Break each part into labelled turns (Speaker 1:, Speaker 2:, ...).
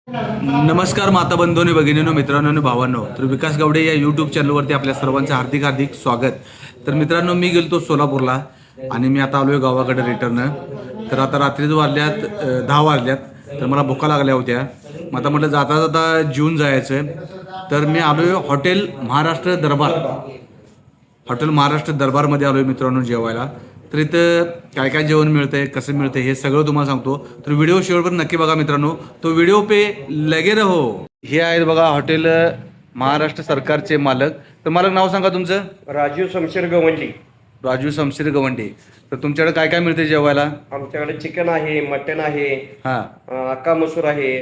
Speaker 1: नमस्कार माता बंधूंनी भगिनीनो मित्रांनो आणि भावांनो, तर विकास गावडे या यूट्यूब चॅनलवरती आपल्या सर्वांचं हार्दिक हार्दिक स्वागत. तर मित्रांनो, मी गेलतो सोलापूरला आणि मी आता आलोय गावाकडे रिटर्न. तर आता रात्रीच वाजल्यात 10 वाजल्यात. तर मला भुका लागल्या होत्या. मग आता म्हटलं जाता जाता जेवून जायचं. तर मी आलोय हॉटेल महाराष्ट्र दरबारमध्ये आलोय मित्रांनो जेवायला. तर इथं काय काय जेवण मिळतंय, कसं मिळतंय हे सगळं तुम्हाला सांगतो. तर व्हिडिओ शेवटपर्यंत नक्की बघा मित्रांनो. तो व्हिडिओ पे लगे रहो. हे आहेत बघा हॉटेल महाराष्ट्र सरकारचे मालक. तर मालक नाव सांगा तुमचं.
Speaker 2: राजीव शमशेर गवंडी.
Speaker 1: राजू शमशेर गवंडे. तर तुमच्याकडे काय काय मिळते जेवायला?
Speaker 2: आमच्याकडे चिकन आहे, मटन आहे,
Speaker 1: हां
Speaker 2: अक्का मसूर आहे,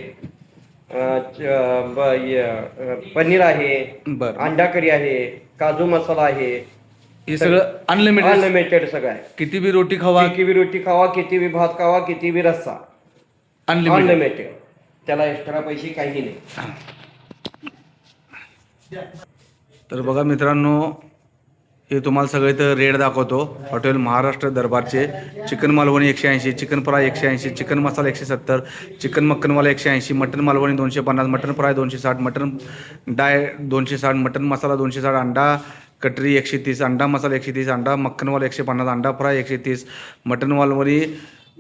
Speaker 2: पनीर आहे,
Speaker 1: बरं.
Speaker 2: अंडा करी आहे, काजू मसाला आहे.
Speaker 1: हे सगळं अनलिमिटेड.
Speaker 2: अनलिमिटेड सगळं आहे.
Speaker 1: किती बी रोटी खावा,
Speaker 2: किती बी रोटी खावा, किती बी भात खावा, किती बी रस्सा.
Speaker 1: अनलिमिटेड.
Speaker 2: अनलिमिटेड. त्याला एक्स्ट्रा पैसे काही नाही.
Speaker 1: तर बघा मित्रांनो, हे तुम्हाला सगळे तर रेट दाखवतो. हॉटेल महाराष्ट्र दरबारचे chicken Malvani 180, chicken fry 180, chicken masala 170, chicken makhanwala 180, mutton Malvani 250, mutton fry 260, mutton dry 260, mutton masala 260, अंडा कटरी 130, अंडा मसाला 130, अंडा मक्कनवाला 150, अंडा फ्राय 130, मटन मालवणी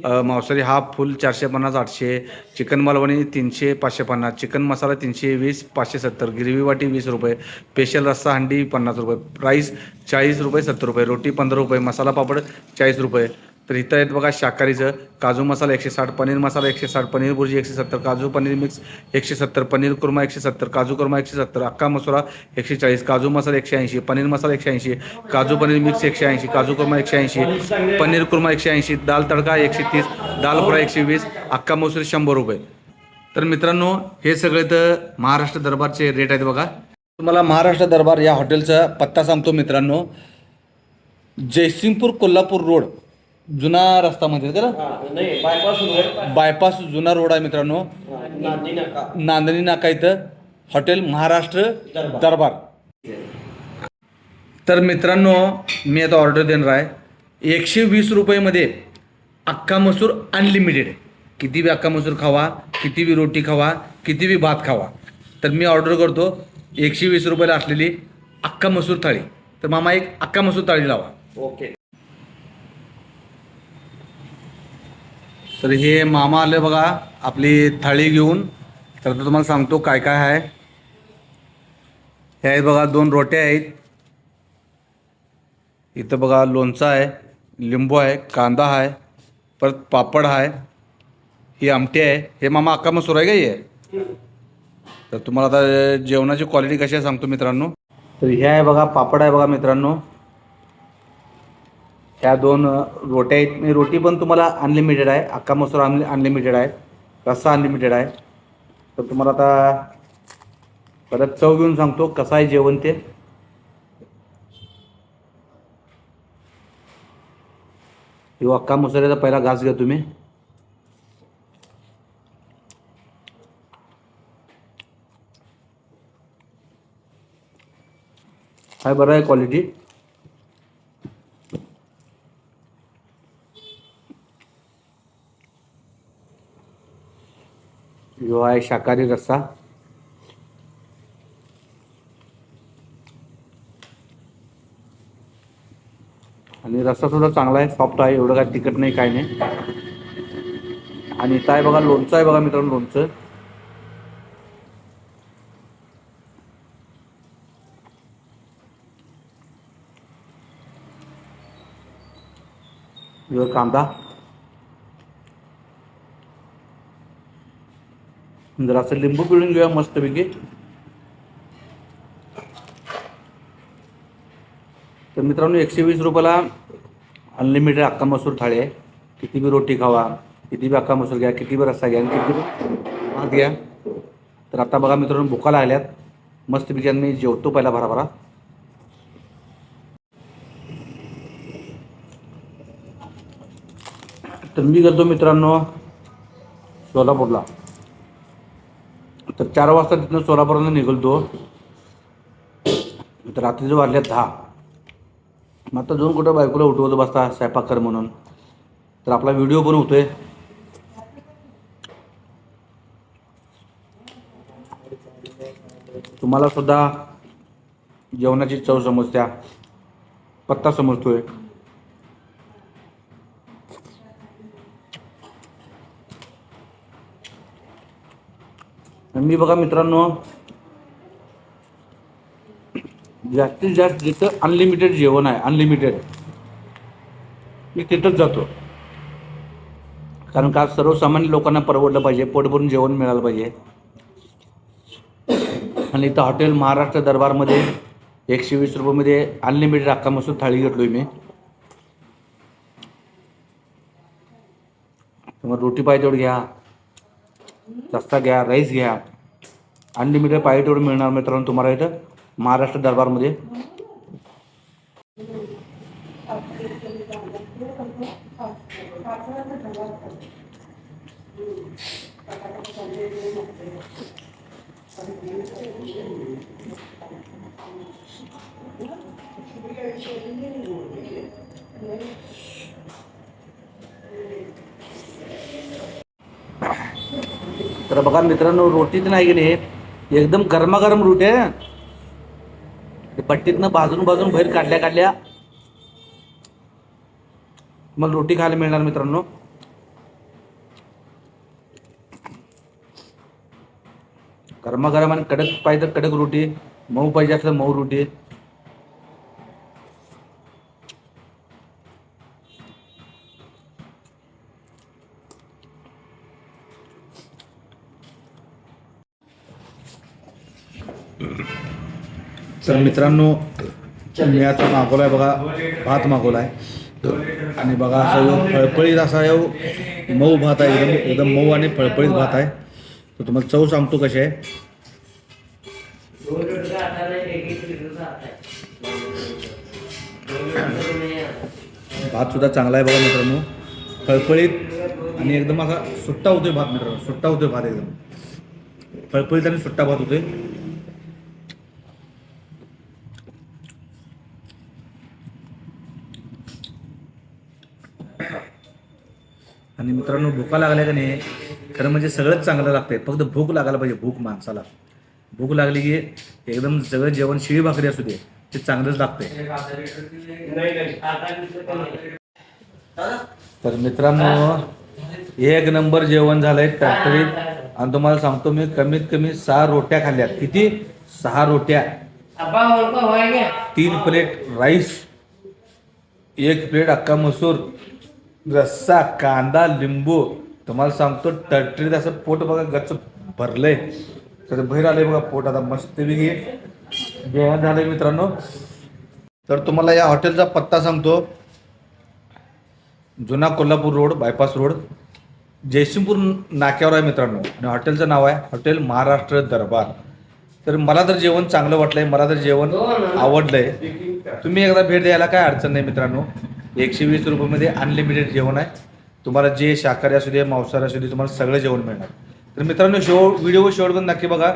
Speaker 1: मांसाहारी half full 450 800, chicken Malvani 300 550, chicken masala 320 570, gravy वाटी 20 रुपये, स्पेशल रस्सा हंडी 50 रुपये, राईस 40 रुपये 70 रुपये, रोटी 15 रुपये, मसाला पापड 40 रुपये. तर इथं आहेत बघा शाकाहारीचं काजू मसाला 160, पनीर मसाला 160, पनीर भुर्जी 170, काजू पनीर मिक्स 170, पनीर कुर्मा 170, काजू कुर्मा 170, अक्का मसुरा 140, काजू मसाला 180, पनीर मसाला 180, काजू पनीर मिक्स 180, काजू कुर्मा 180, पनीर कुर्मा 180, दाल तडका 130, दाल फ्राय 120, अक्का मसूर 100 रुपये. तर मित्रांनो, हे सगळे तर महाराष्ट्र दरबारचे रेट आहेत बघा. तुम्हाला महाराष्ट्र दरबार या हॉटेलचा पत्ता सांगतो मित्रांनो. जयसिंगपूर कोल्हापूर रोड, जुना रस्ता म्हणते का, बायपास जुना रोड आहे मित्रांनो. नांदणी नाका इथं हॉटेल महाराष्ट्र दरबार. तर मित्रांनो, मी आता ऑर्डर देणार आहे. 120 रुपयेमध्ये अख्खा मसूर अनलिमिटेड. किती बी अख्खा मसूर खावा, किती बी रोटी खावा, किती बी भात खावा. तर मी ऑर्डर करतो 120 रुपयाला असलेली अख्खा मसूर थाळी. तर मामा एक अख्खा मसूर थाळी लावा.
Speaker 2: ओके.
Speaker 1: तर हे मामा आले बघा आपली थाळी घेऊन. तर आता तुम्हाला सांगतो काय काय आहे. हे आहेत बघा 2 रोट्या आहेत. इथं बघा लोणचं आहे, लिंबू आहे, कांदा आहे, परत पापड आहे, ही आमटी आहे. हे मामा अख्खा मसूर आहे का हे? तर तुम्हाला आता जेवणाची क्वालिटी कशी आहे सांगतो मित्रांनो. तर हे आहे बघा पापड आहे बघा मित्रांनो. ह्या 2 रोट्या आहेत. रोटी पण तुम्हाला अनलिमिटेड आहे, अख्खा मसूर अनलिमिटेड आहे, रस्सा अनलिमिटेड आहे. तर तुम्हाला आता परत चव घेऊन सांगतो कसं आहे जेवण ते. ह्यो अख्खा मसुऱ्याचा पहिला घास घ्या तुम्ही. हाय बरं आहे क्वालिटी. जो आहे शाकाहारी रस्सा. आणि रस्सा सुद्धा चांगला आहे, सॉफ्ट आहे, एवढं काय तिखट नाही काय नाही. आणि इथं आहे बघा लोणचं आहे बघा मित्रांनो. लोणचं कांदा जरा असं लिंबू पिळून घेऊया मस्तपैकी. तर मित्रांनो 120 रुपयाला अनलिमिटेड अख्खा मसूर थाळी आहे. किती बी रोटी खावा, किती बी अख्खा मसूर घ्या, किती बी रस्सा घ्या, किती बी भात घ्या. तर आता बघा मित्रांनो भुका लागल्यात. मस्तपैकी मी जेवतो पहिला भराभरा. तर मी गेलो मित्रांनो सोलापूरला. तर 4 वाजता तिथनं सोलापूरला निघालो. तर रात्रीचं वाजल्यात 10. मग आता जाऊन कुठं बायकोला उठवत बसता स्वयंपाक कर म्हणून. तर आपला व्हिडिओ पण होतोय. तुम्हाला सुद्धा जेवणाची चव समजत्या, पत्ता समजतोय. आणि मी बघा मित्रांनो, जास्तीत जास्त जिथं अनलिमिटेड जेवण आहे, अनलिमिटेड, मी तिथंच जातो. कारण का सर्वसामान्य लोकांना परवडलं पाहिजे, पोट भरून जेवण मिळालं पाहिजे. आणि इथं हॉटेल महाराष्ट्र दरबारमध्ये 120 रुपयामध्ये अनलिमिटेड अख्खा मसूर थाळी घेतलोय मी. तुम्हाला रोटी पाहिजे तेवढं घ्या, रस्सा घ्या, राईस घ्या, अनलिमिटेड पाहिजे तेवढं मिळणार मित्रांनो तुम्हाला इथं महाराष्ट्र दरबारमध्ये. तर बघा मित्रांनो, रोटीत नाही की नाही एकदम गरमागरम रोटी आहे. ते पट्टीतनं भाजून बाहेर काढल्या मला रोटी खायला मिळणार मित्रांनो. गरमागरम आणि कडक पाहिजे तर कडक रोटी, मऊ पाहिजे असलं मऊ रोटी. तर मित्रांनो, मी आता मागवलाय बघा, भात मागवलाय. आणि बघा असं फळफळीत असा मऊ भात आहे, एकदम मऊ आणि फळफळीत भात आहे. तर तुम्हाला चव सांगतो कशी आहे. भात सुद्धा चांगला आहे बघा मित्रांनो, फळफळीत आणि एकदम असा सुट्टा होतोय भात मित्रांनो, सुट्टा होतोय भात, एकदम फळफळीत आणि सुट्टा भात होतोय. आणि मित्रांनो, भूका लागल्या का नाही, खरं म्हणजे सगळंच चांगलं लागतंय, फक्त भूक लागायला पाहिजे. भूक माणसाला भूक लागली की एकदम सगळं जेवण, शिळी भाकरी असू दे, ते चांगलंच लागतंय. तर मित्रांनो, एक नंबर जेवण झालंय टॅक्टरीत. आणि तुम्हाला सांगतो मी, कमीत कमी 6 रोट्या खाल्ल्यात. किती? 6 रोट्या, 3 प्लेट राईस, 1 प्लेट अख्खा मसूर, रस्सा, कांदा, लिंबू. तुम्हाला सांगतो टर्टरीत असं पोट बघा गच्च भरलंय, तर बाहेर आलंय बघा पोट आता मस्तपैकी जेवण झालंय मित्रांनो. तर तुम्हाला या हॉटेलचा पत्ता सांगतो. जुना Kolhapur road, bypass road, Jaysingpur नाक्यावर आहे मित्रांनो. आणि हॉटेलचं नाव आहे हॉटेल महाराष्ट्र दरबार. तर मला तर जेवण चांगलं वाटलंय, मला तर जेवण आवडलंय. तुम्ही एकदा भेट द्यायला काय अडचण नाही मित्रांनो. 120 रुपयामध्ये अनलिमिटेड जेवण आहे. तुम्हाला जे शाकाहारी असू दे, मांसाहारी असू दे, तुम्हाला सगळं जेवण मिळणार. तर मित्रांनो, व्हिडिओ शेवटपर्यंत नक्की बघा.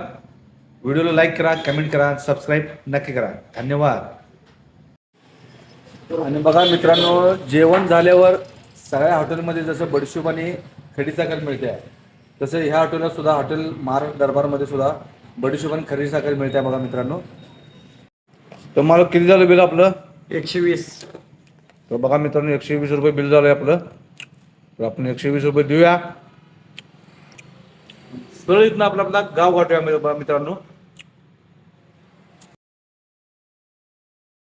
Speaker 1: व्हिडिओला लाईक करा, कमेंट करा, सबस्क्राईब नक्की करा. धन्यवाद. आणि बघा मित्रांनो, जेवण झाल्यावर सगळ्या हॉटेलमध्ये जसं बडीशोप आणि खडी साखर मिळते आहे, तसं ह्या हॉटेलला सुद्धा, हॉटेल महाराष्ट्र दरबारमध्ये सुद्धा बडीशोप आणि खडी साखर मिळते बघा मित्रांनो. तर मला किती झालं बिल आपलं?
Speaker 2: 120.
Speaker 1: तर बघा मित्रांनो, 120 रुपये बिल झालंय आपलं. तर आपण 120 रुपये देऊया. सरळ इथनं आपला गाव गाठूया मित्रांनो.